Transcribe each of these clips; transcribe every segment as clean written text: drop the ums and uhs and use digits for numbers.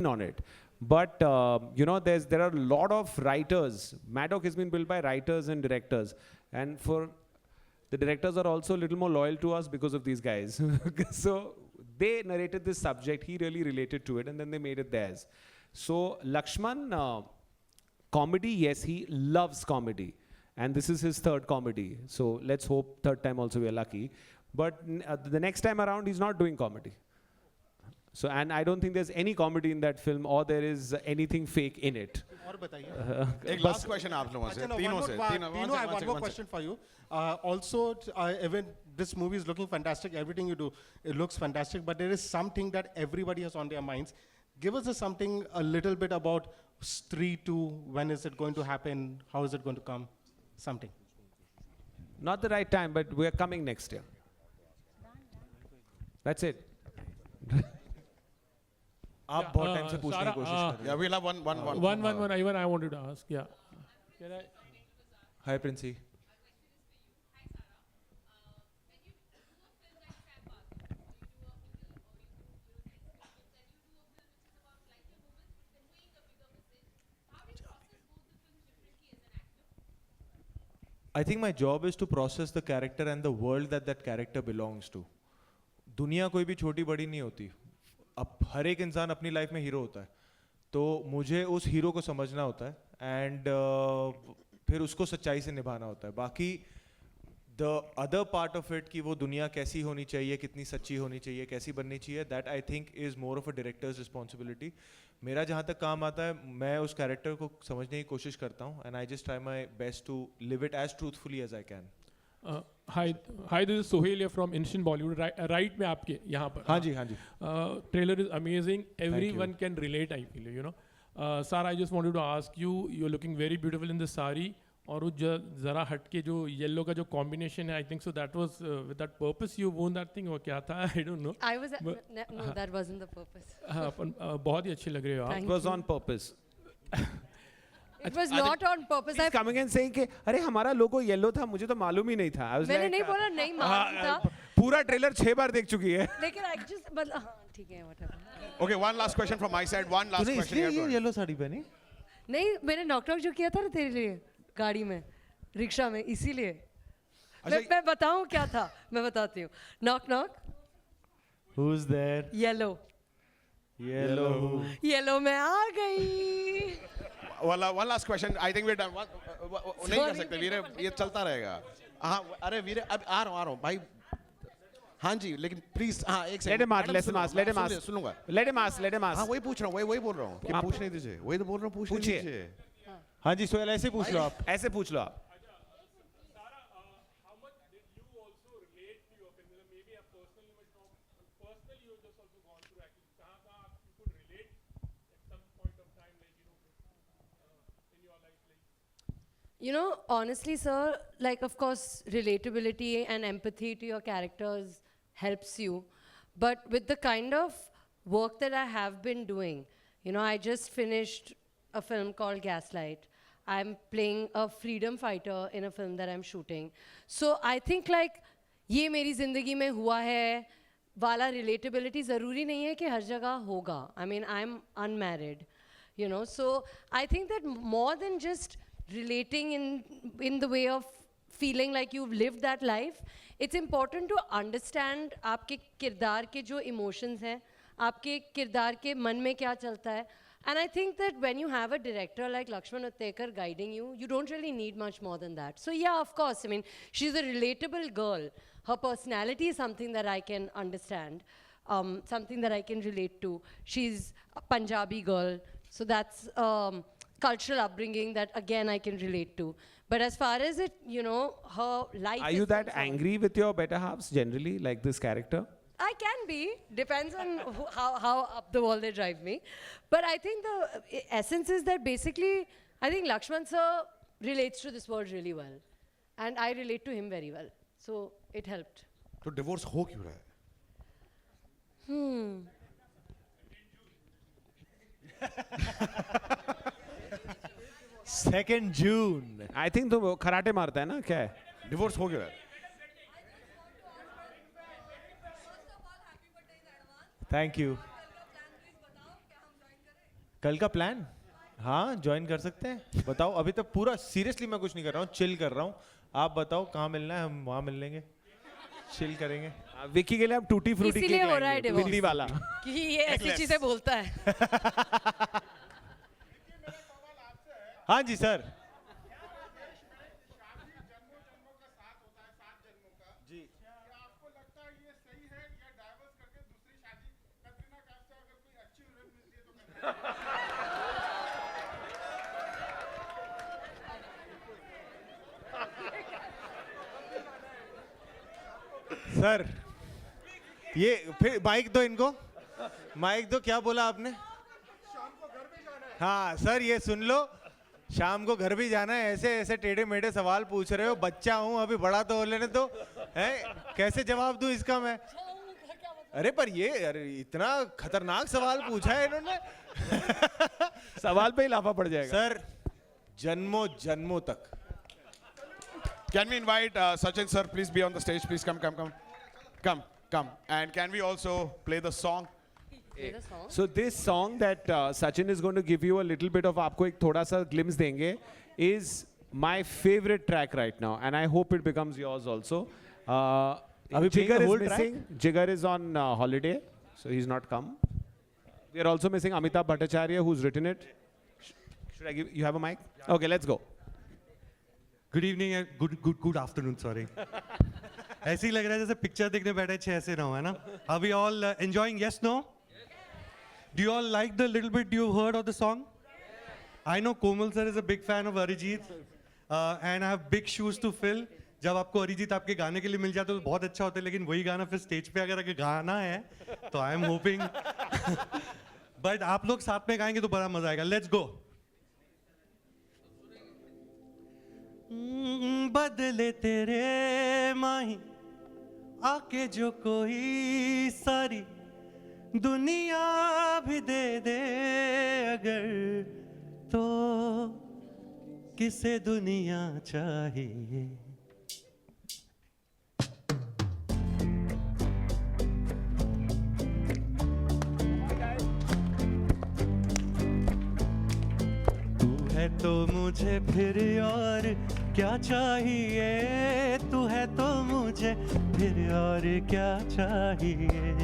on it. But you know, there are a lot of writers. Mad Dog has been built by writers and directors, and for the directors are also a little more loyal to us because of these guys. So they narrated this subject. He really related to it, and then they made it theirs. So Lakshman, comedy, yes, he loves comedy, and this is his third comedy. So let's hope third time also we are lucky. But the next time around, he's not doing comedy. So, and I don't think there's any comedy in that film, or there is anything fake in it. और बताइए. एक last question आप लोगों से, तीनों से. Tino, I have one more question for you. Also, even this movie is looking fantastic. Everything you do, it looks fantastic. But there is something that everybody has on their minds. Give us something a little bit about Stree 2. When is it going to happen? How is it going to come? Something. Not the right time, but we're coming next year. That's it. आप बहुत time से पूछने की कोशिश कर रहे Yeah, we'll have one. Even I wanted to ask. Yeah. Can I? हैं. Hi, Princey. I think my job is to process the character and the world that character belongs to. दुनिया कोई भी छोटी बड़ी नहीं होती. अब हर एक इंसान अपनी लाइफ में हीरो होता है, तो मुझे उस हीरो को समझना होता है एंड फिर उसको सच्चाई से निभाना होता है. बाकी the other part of it कि वो दुनिया कैसी होनी चाहिए, कितनी सच्ची होनी चाहिए, कैसी बननी चाहिए, that I think is more of a directors responsibility. मेरा जहाँ तक काम आता है, मैं उस कैरेक्टर को समझने की कोशिश करता हूँ and I just try my best to live it as truthfully as I can. Hi, this is Sohail here from Instant Bollywood. Right में आपके यहाँ पर. हाँ जी, हाँ जी. Trailer is amazing. Everyone can relate, I feel, you know. Sir, I just wanted to ask you, you're looking very beautiful in the sari. और वो जरा हट के जो येलो का जो कॉम्बिनेशन है, I think so that was with that purpose you won that thing, और क्या था, I don't know. No, that wasn't the purpose. हाँ, बहुत ही अच्छे लग रहे हो आप. It was on purpose. It was not on purpose. He's coming and saying कि अरे हमारा लोगो येलो था, मुझे तो मालूम ही नहीं था. मैंने नहीं बोला नहीं मालूम था. पूरा ट्रेलर 6 बार देख चुकी है. लेकिन I just मतलब हाँ ठीक है whatever. Okay, one last question from my side. One last question. तूने इसलिए ये येलो साड़ी पहनी? नहीं, मैंने नॉक नॉक जो किया था ना तेरे लिए गाड़ी में, रिक्शा में, इसीलिए. मैं बताऊँ क्या था? मैं बताती हूँ. Knock knock. Who's there? Yellow. Yellow में आ गई. One last question. I think we're done. नहीं कर सकते वीरे, ये चलता रहेगा. हाँ, अरे वीरे अब आ रहा हूँ भाई. हाँ जी, लेकिन प्लीज हाँ एक सेकंड. Let him ask. सुनूंगा. Let him ask. हाँ वही पूछ रहा हूँ, वही बोल रहा हूँ कि पूछने दीजिए. वही तो बोल रहा हूँ, पूछने दीजिए. हाँ जी, सोहेल ऐसे पूछ लो आप. ऐसे पूछ लो आप. You know, honestly, sir, like, of course, relatability and empathy to your characters helps you. But with the kind of work that I have been doing, you know, I just finished a film called Gaslight. I'm playing a freedom fighter in a film that I'm shooting. So I think, like, ये मेरी ज़िंदगी में हुआ है वाला relatability ज़रूरी नहीं है कि हर जगह होगा. I mean, I'm unmarried, you know. So I think that more than just relating in the way of feeling like you've lived that life, it's important to understand आपके किरदार के जो emotions हैं, आपके किरदार के मन में क्या चलता है. And I think that when you have a director like Lakshman Uttekar guiding you, you don't really need much more than that. So yeah, of course, I mean, she's a relatable girl. Her personality is something that I can understand, something that I can relate to. She's a Punjabi girl, so that's cultural upbringing that again I can relate to. But as far as it, you know, her life. Are you that angry with your better halves generally, like this character? I can be, depends on how up the wall they drive me. But I think the essence is that basically, I think Lakshman sir relates to this world really well. And I relate to him very well. So it helped. तो divorce हो क्यों रहा है? Second June. I think तो karate मारता है ना, क्या है? Divorce हो क्यों रहा है? Thank you. कल का प्लान? हाँ ज्वाइन कर सकते हैं, बताओ। अभी तक पूरा सीरियसली मैं कुछ नहीं कर रहा हूँ, चिल कर रहा हूँ। आप बताओ कहाँ मिलना है, हम वहाँ मिल लेंगे, चिल करेंगे। विक्की के लिए अब टूटी फ्रूटी इसीलिए केक हो रहा है लाएंगे, divorce। बिल्ली वाला। कि ये ऐसी चीजें बोलता है। हाँ जी सर। सर ये फिर माइक दो इनको, माइक दो। क्या बोला आपने? हाँ सर ये सुन लो, शाम को घर भी जाना है। ऐसे ऐसे टेढ़े मेढ़े सवाल पूछ रहे हो, बच्चा हूँ अभी, बड़ा तो हो लेने तो है। कैसे जवाब दूं इसका मैं? अरे पर ये अरे इतना खतरनाक सवाल पूछा है इन्होंने। सवाल पे ही लाफा पड़ जाएगा। सर जन्मों जन्मों तक। Can we invite Sachin sir? Please be on the stage. Please come. And can we also play the song? Play the song. So this song that Sachin is going to give you a little bit of, आपको एक थोड़ा सा glimpse देंगे, is my favorite track right now, and I hope it becomes yours also. Are we playing Jigar the is whole track? missing. Jigar is on holiday, so he's not come. We are also missing Amitabh Bhattacharya, who's written it. Should I give? You have a mic? Okay, let's go. Good evening and good afternoon, sorry. ऐसे ही लग रहा है जैसे picture देखने बैठे 6 से 9, है ना? Are we all enjoying? Yes, no? Do you all like the little bit you heard of the song? I know Komal sir is a big fan of Arijit and I have big shoes to fill. जब आपको अरिजीत आपके गाने के लिए मिल जाता है तो बहुत अच्छा होता है, लेकिन वही गाना फिर स्टेज पे अगर गाना है तो आई एम होपिंग बट आप लोग साथ में गाएंगे तो बड़ा मजा आएगा। Let's go. बदले तेरे माही आके जो कोई सारी दुनिया भी दे दे अगर, तो किसे दुनिया चाहिए। तू है तो मुझे फिर और क्या चाहिए, तू है तो मुझे फिर और क्या चाहिए।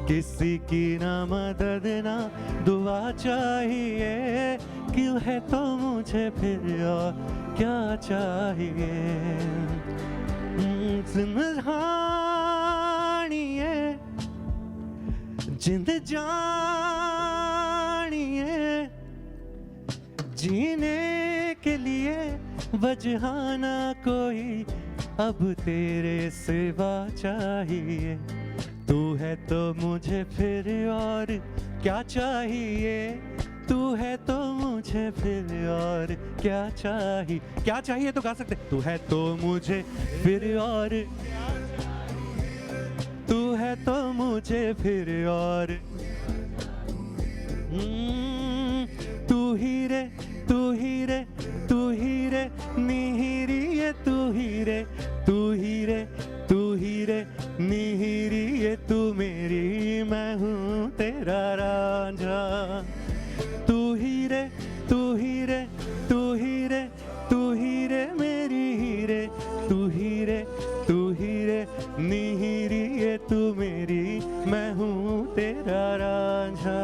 किसी की ना मदद ना दुआ चाहिए, क्यों है तो मुझे फिर और क्या चाहिए। जिंदगानिए जिंद जानिए, जीने के लिए वजह ना कोई अब तेरे सिवा चाहिए। तू है तो मुझे फिर और क्या चाहिए, तू है तो मुझे फिर और क्या चाहिए। क्या चाहिए तो गा सकते। तू है तो मुझे फिर और, तू है तो मुझे फिर और, तू ही रे तू ही रे तू ही रे निहिरी ये, तू ही रे तू ही रे तू ही रे निहिरी ये, तू मेरी मैं हूँ तेरा रांझा। तू ही रे तू ही रे तू ही रे तू ही रे मेरी हीरे, तू ही रे तू ही रे निहिरी ये, तू मेरी मैं हूँ तेरा रांझा।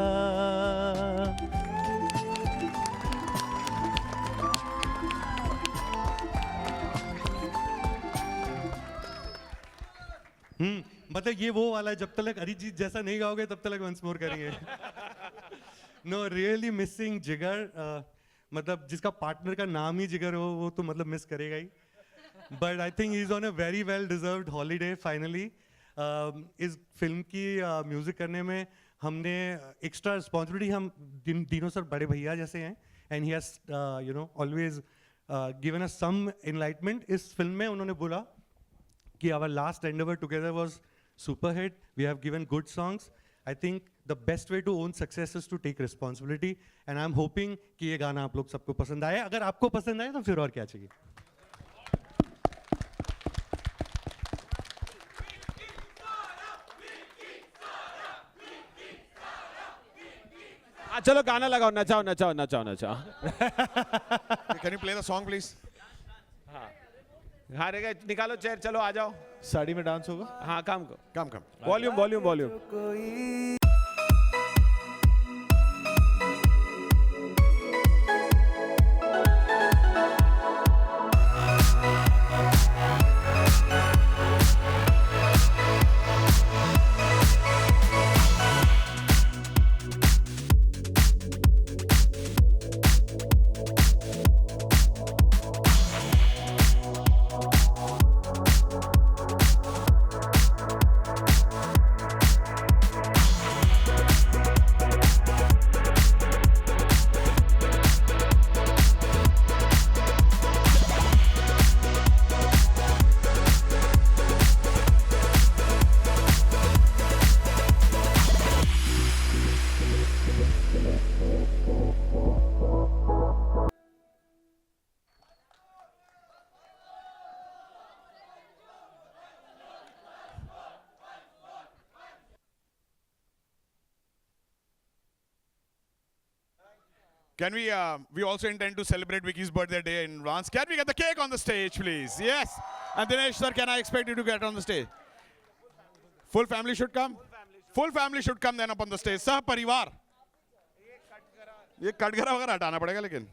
मतलब ये वो वाला है, जब तक अरिजीत जैसा नहीं गाओगे तब तक वंस मोर करेंगे। नो रियली मिसिंग जिगर, मतलब जिसका पार्टनर का नाम ही जिगर हो वो तो मतलब मिस करेगा ही। But I think he is on a very well deserved holiday finally. इस फिल्म की म्यूजिक करने में हमने एक्स्ट्रा रिस्पॉन्सिबिलिटी, हम तीनों सर बड़े भैया जैसे हैं and he has you know always given us some enlightenment. इस फिल्म में उन्होंने बोला कि our last endeavor together was super hit, we have given good songs. I think the best way to own success is to take responsibility and I'm hoping कि ये गाना आप लोग सबको पसंद आए। अगर आपको पसंद आए तो फिर और क्या चाहिए। चलो गाना लगाओ, नचाओ नचाओ नचाओ नचाओ. Can you play the song, please? हाँ रे निकालो चेयर, चलो आ जाओ. साड़ी में डांस होगा. हाँ काम को. Come. Volume volume volume. Can we also intend to celebrate Vicky's birthday day in advance. Can we get the cake on the stage, please? Yes. And Dinesh, sir, can I expect you to get on the stage? Full family should come? Full family should come then up on the stage. Sah parivar. ये कटघरा वगैरह हटाना पड़ेगा लेकिन.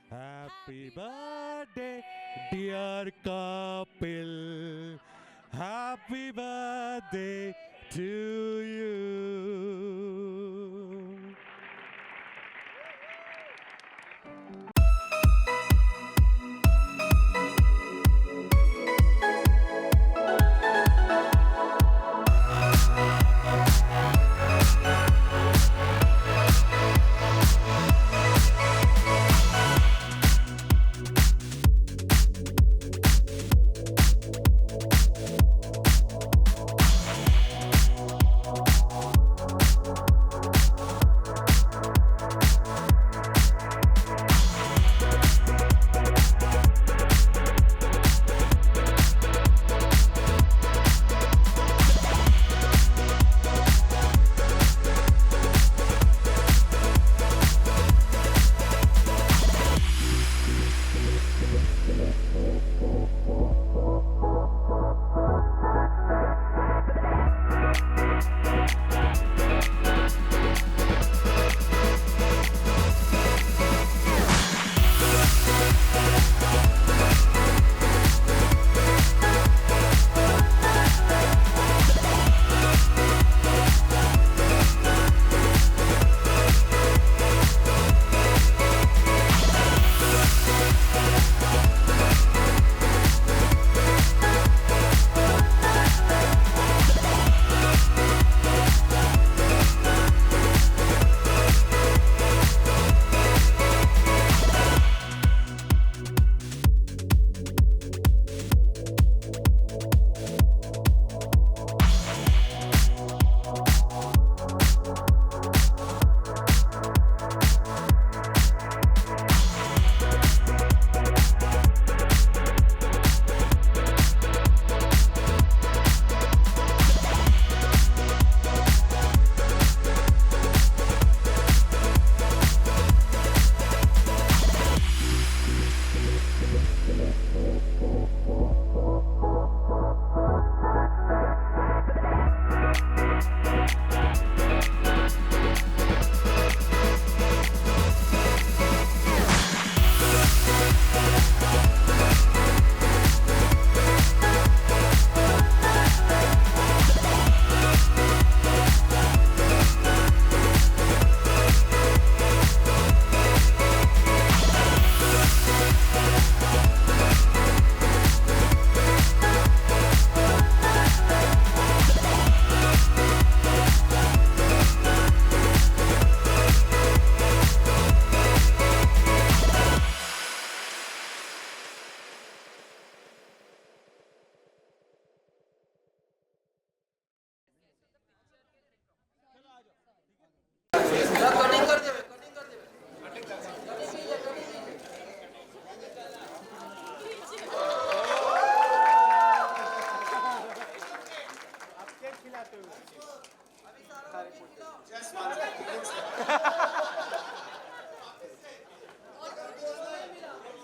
Happy birthday, dear couple. Happy birthday to you.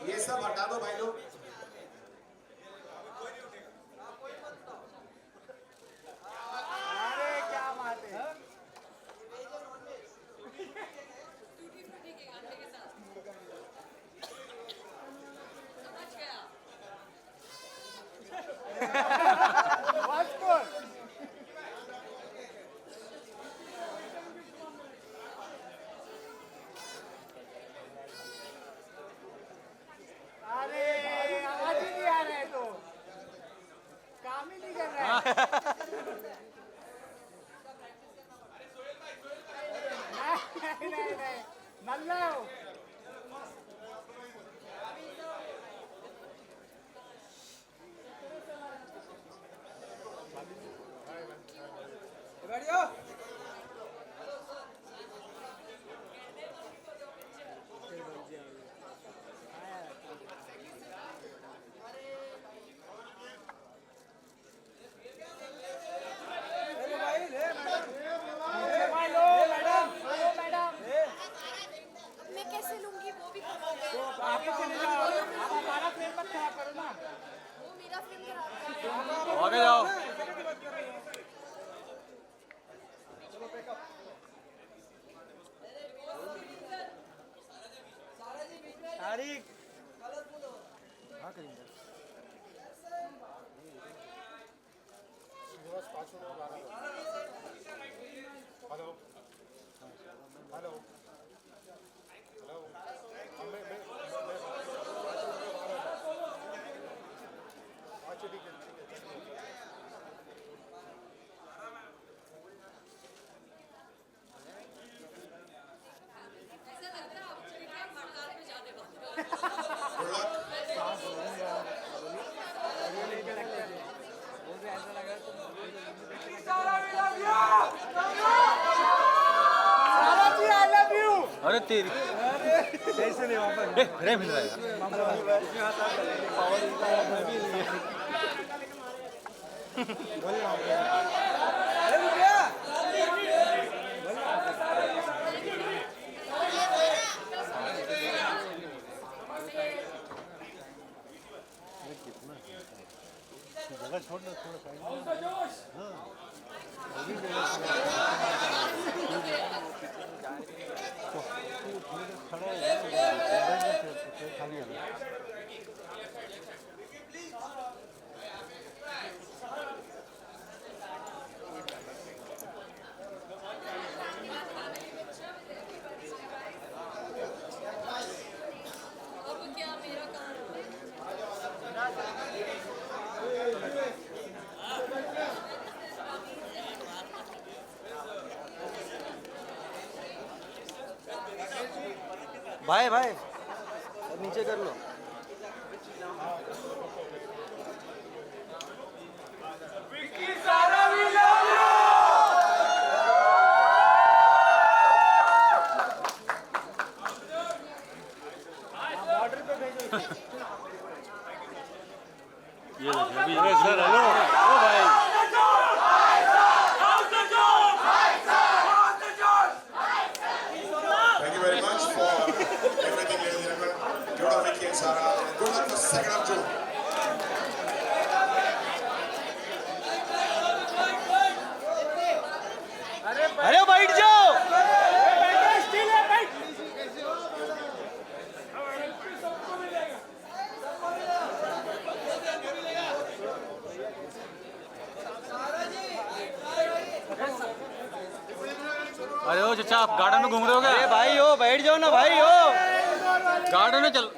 ये सब हटा दो भाई लोग. मैं कैसे लूंगी वो भी खराब आगे चले जाओ, आप हमारा फ्रेम मत खराब करो ना, वो मेरा फ्रेम खराब कर आगे जाओ. अरे तेरी ऐसे नहीं वापस फ्रेम हिल रहा जगह छोड़ना थोड़ा भाई भाई नीचे कर लो. ये सर हेलो ओ भाई Thank you very much for everything, ladies and gentlemen. Good luck, Vicky and Sarah. Good luck for second half, June. अरे बैठ जाओ. अरे ओ चचा आप गार्डन में घूम रहे हो क्या? अरे भाई हो बैठ जाओ ना भाई हो गार्डन में चल.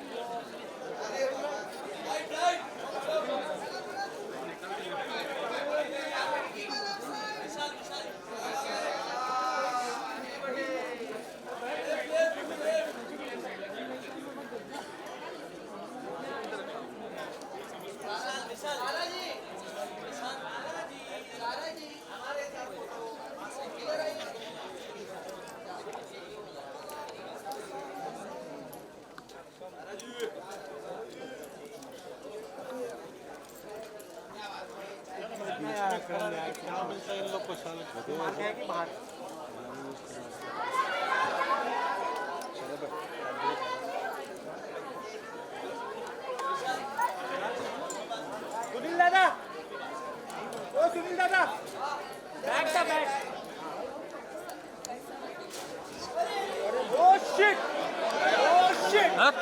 क्या मिलता है इन लोग को साले?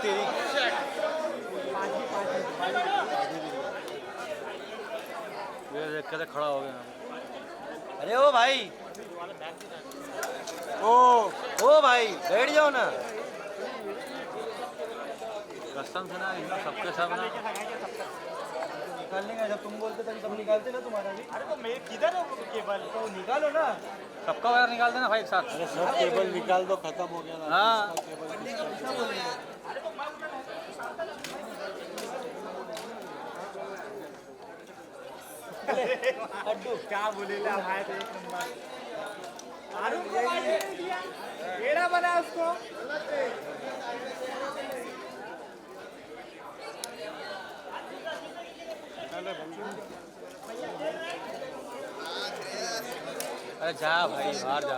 तेरी ये देख के खड़ा हो गया। अरे ओ भाई, ओ भाई बैठ जाओ ना। कसम से ना सबके सब ना निकालने का, जब तुम बोलते तभी सब निकालते ना तुम्हारा भी। अरे तो मेरे किधर है केबल, तो निकालो ना, सबका वायर निकाल देना भाई एक साथ। अरे सब केबल निकाल दो, खत्म हो गया ना। हाँ अड्डू क्या बोले ला भाई, तो एक नंबर बेड़ा बना उसको। अरे जा भाई बाहर जा।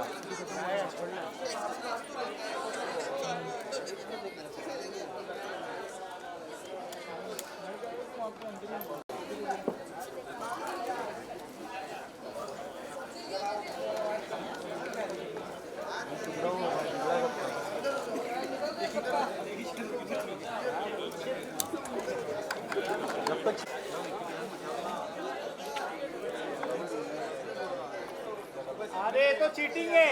अरे तो चीटिंग है।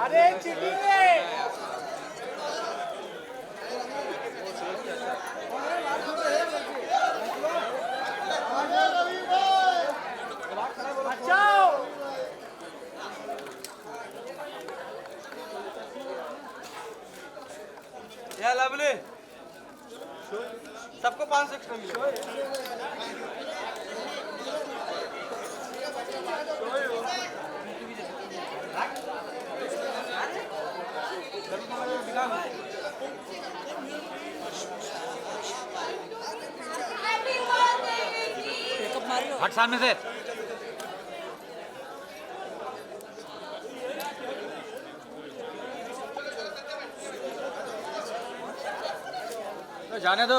अरे चीटिंग है। या लवली, सबको 500 एक्स्ट्रा मिलेगा। हट सामने से। तो जाने दो।